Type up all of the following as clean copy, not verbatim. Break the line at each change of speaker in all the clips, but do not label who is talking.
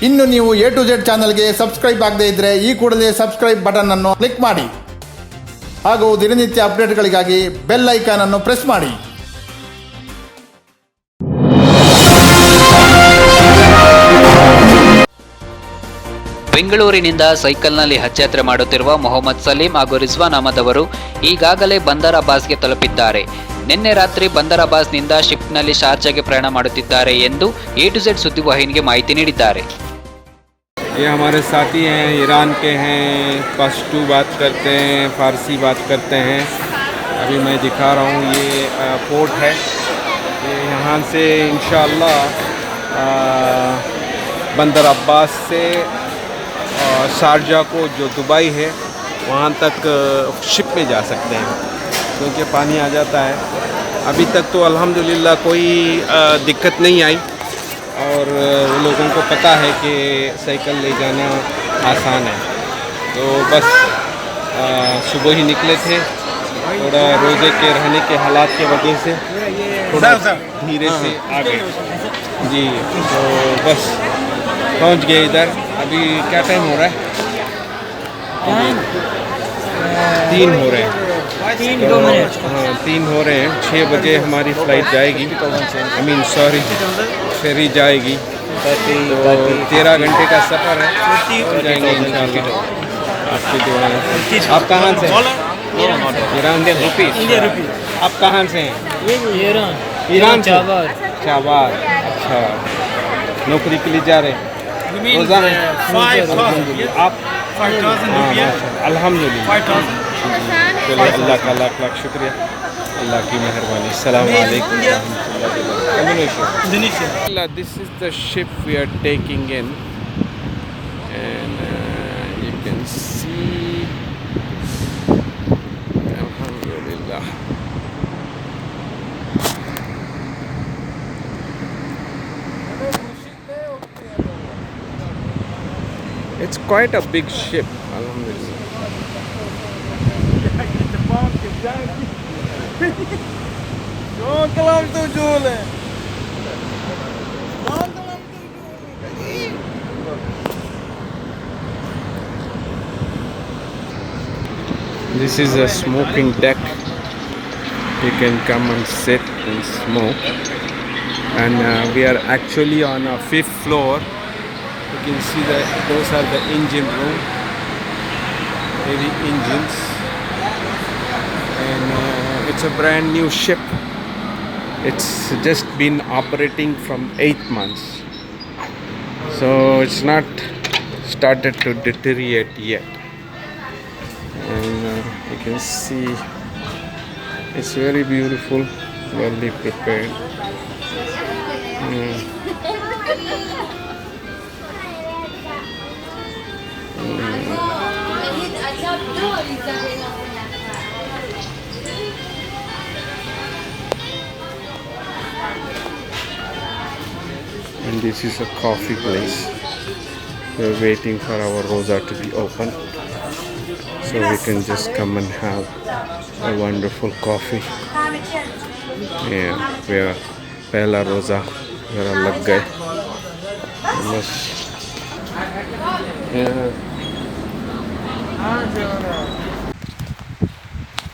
ಇನ್ನು ನೀವು A to Z ಚಾನಲ್ಗೆ ಸಬ್ಸ್ಕ್ರೈಬ್ ಆಗದೇ ಇದ್ದರೆ ಈ ಕೂಡಲೇ ಸಬ್ಸ್ಕ್ರೈಬ್ ಬಟನ್ ಅನ್ನು ಕ್ಲಿಕ್ ಮಾಡಿ ಹಾಗೂ ದಿನನಿತ್ಯ ಅಪ್ಡೇಟ್ಗಳಿಗಾಗಿ ಬೆಲ್ ಐಕಾನ್ ಅನ್ನು ಪ್ರೆಸ್ ಮಾಡಿ.
ಬೆಂಗಳೂರಿನಿಂದ ಸೈಕಲ್ನಲ್ಲಿ ಹಜ್ ಯಾತ್ರೆ ಮಾಡುತ್ತಿರುವ ಮೊಹಮ್ಮದ್ ಸಲೀಂ ಹಾಗೂ ರಿಜ್ವಾನ್ ಅಹಮದ್ ಅವರು ಈಗಾಗಲೇ ಬಂದರ್ ಅಬ್ಬಾಸ್ಗೆ ತಲುಪಿದ್ದಾರೆ. ನಿನ್ನೆ ರಾತ್ರಿ ಬಂದರ್ ಅಬ್ಬಾಸ್ನಿಂದ ಶಿಫ್ಟ್ನಲ್ಲಿ ಶಾರ್ಜಾಗೆ ಪ್ರಯಾಣ ಮಾಡುತ್ತಿದ್ದಾರೆ ಎಂದು A to Z ಸುದ್ದಿವಾಹಿನಿಗೆ ಮಾಹಿತಿ ನೀಡಿದ್ದಾರೆ.
ये हमारे साथी हैं, ईरान के हैं, पश्तू बात करते हैं, फ़ारसी बात करते हैं. अभी मैं दिखा रहा हूँ, ये पोर्ट है. ये यहाँ से इंशाअल्लाह बंदर अब्बास से शारजा को जो दुबई है वहाँ तक शिप में जा सकते हैं क्योंकि पानी आ जाता है. अभी तक तो अल्हम्दुलिल्लाह कोई दिक्कत नहीं आई और वो लोगों को पता है कि साइकिल ले जाना आसान है. तो बस सुबह ही निकले थे, थोड़ा रोज़े के रहने के हालात के वजह से थोड़ा धीरे से आ गए जी. तो बस पहुंच गए इधर. अभी क्या टाइम हो रहा है? 3 हो रहे हैं. 3 हो रहे हैं. 6 बजे हमारी फ़्लाइट जाएगी. आई मीन सॉरी फेरी जाएगी. तो 13 घंटे का सफ़र है. हो जाएंगे इंशाअल्लाह. आपकी दुआएं. आप कहाँ से हैं? ईरान रुपी. आप कहाँ से हैं? ईरान से. शाबाश. अच्छा, नौकरी के लिए जा रहे हैं? रोज़ा है. आप 5,000 अल्हम्दुलिल्लाह. चलो, अल्लाह का लाख लाख शुक्रिया, अल्लाह की मेहरबानी. अस्सलाम वालेकुम. Indonesia. This is the ship we are taking in, and you can see, alhamdulillah. It's quite a big ship, alhamdulillah. This is a smoking deck. You can come and sit and smoke. And we are actually on a 5th floor. You can see that those are the engine room. Heavy engines. And it's a brand new ship. It's just been operating from 8 months. So it's not started to deteriorate yet. And you can see it's very beautiful, well prepared. And this is a coffee place. We're waiting for our roza to be open so we can just come and have a wonderful coffee. Yeah, we're pehla roza मेरा लग गए बस.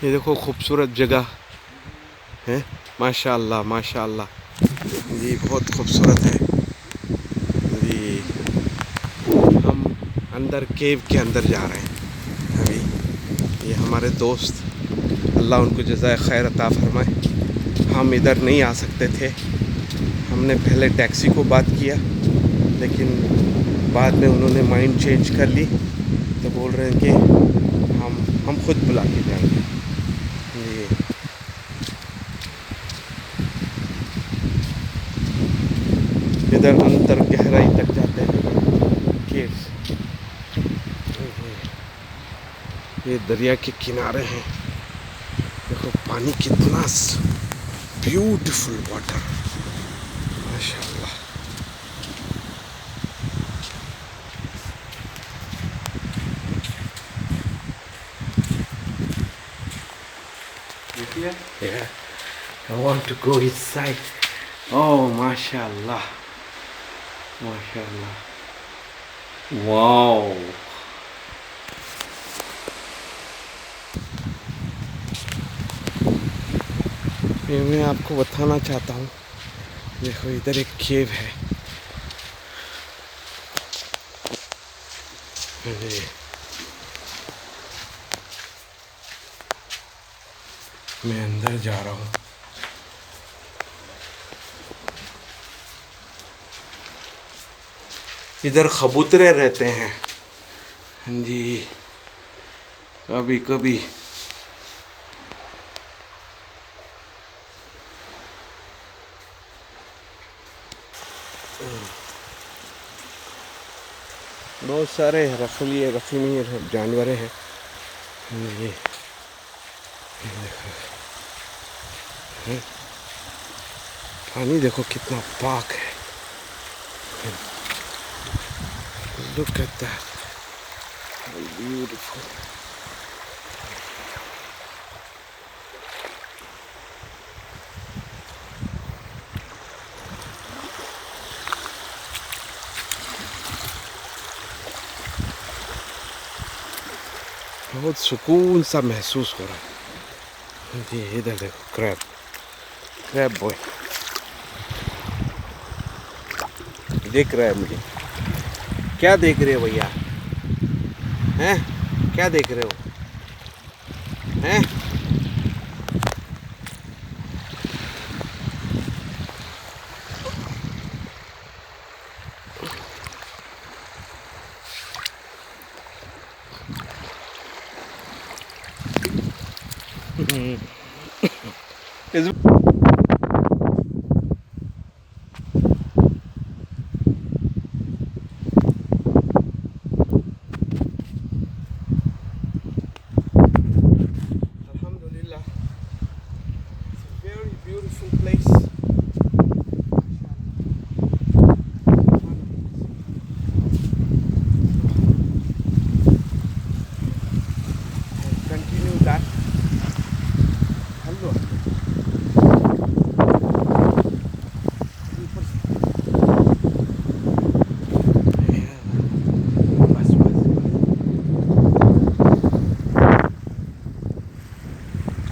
ये देखो खूबसूरत जगह है. माशाअल्लाह माशाअल्लाह जी, बहुत खूबसूरत है जी. हम अंदर केव के अंदर जा रहे हैं अभी. ये हमारे दोस्त, अल्लाह उनको जज़ाए खैर अता फरमाए. हम इधर नहीं आ सकते थे. हमने पहले टैक्सी को बात किया लेकिन बाद में उन्होंने माइंड चेंज कर ली तो बोल रहे हैं कि हम खुद बुला के जाएंगे. ये इधर अंदर गहराई तक जाते हैं केव्स. ये दरिया के किनारे हैं. देखो पानी कितना ब्यूटीफुल वाटर, माशाल्लाह. Yeah, I want to go inside. Oh, mashallah, mashallah. Wow, ये मैं आपको बताना चाहता हूँ। देखो इधर एक केव है। ये मैं अंदर जा रहा हूँ। इधर कबूतरे रहते हैं। हाँ जी, कभी कभी। बहुत सारे रखली जानवर हैं। ये देखो, पानी देखो कितना पाक है। Look at that. How beautiful. बहुत सुकून सा महसूस हो रहा है। ये इधर देखो, क्रैब बॉय देख रहा है मुझे। क्या देख रहे हो भैया? हैं? क्या देख रहे हो? हैं? Alhamdulillah, it's a very beautiful place.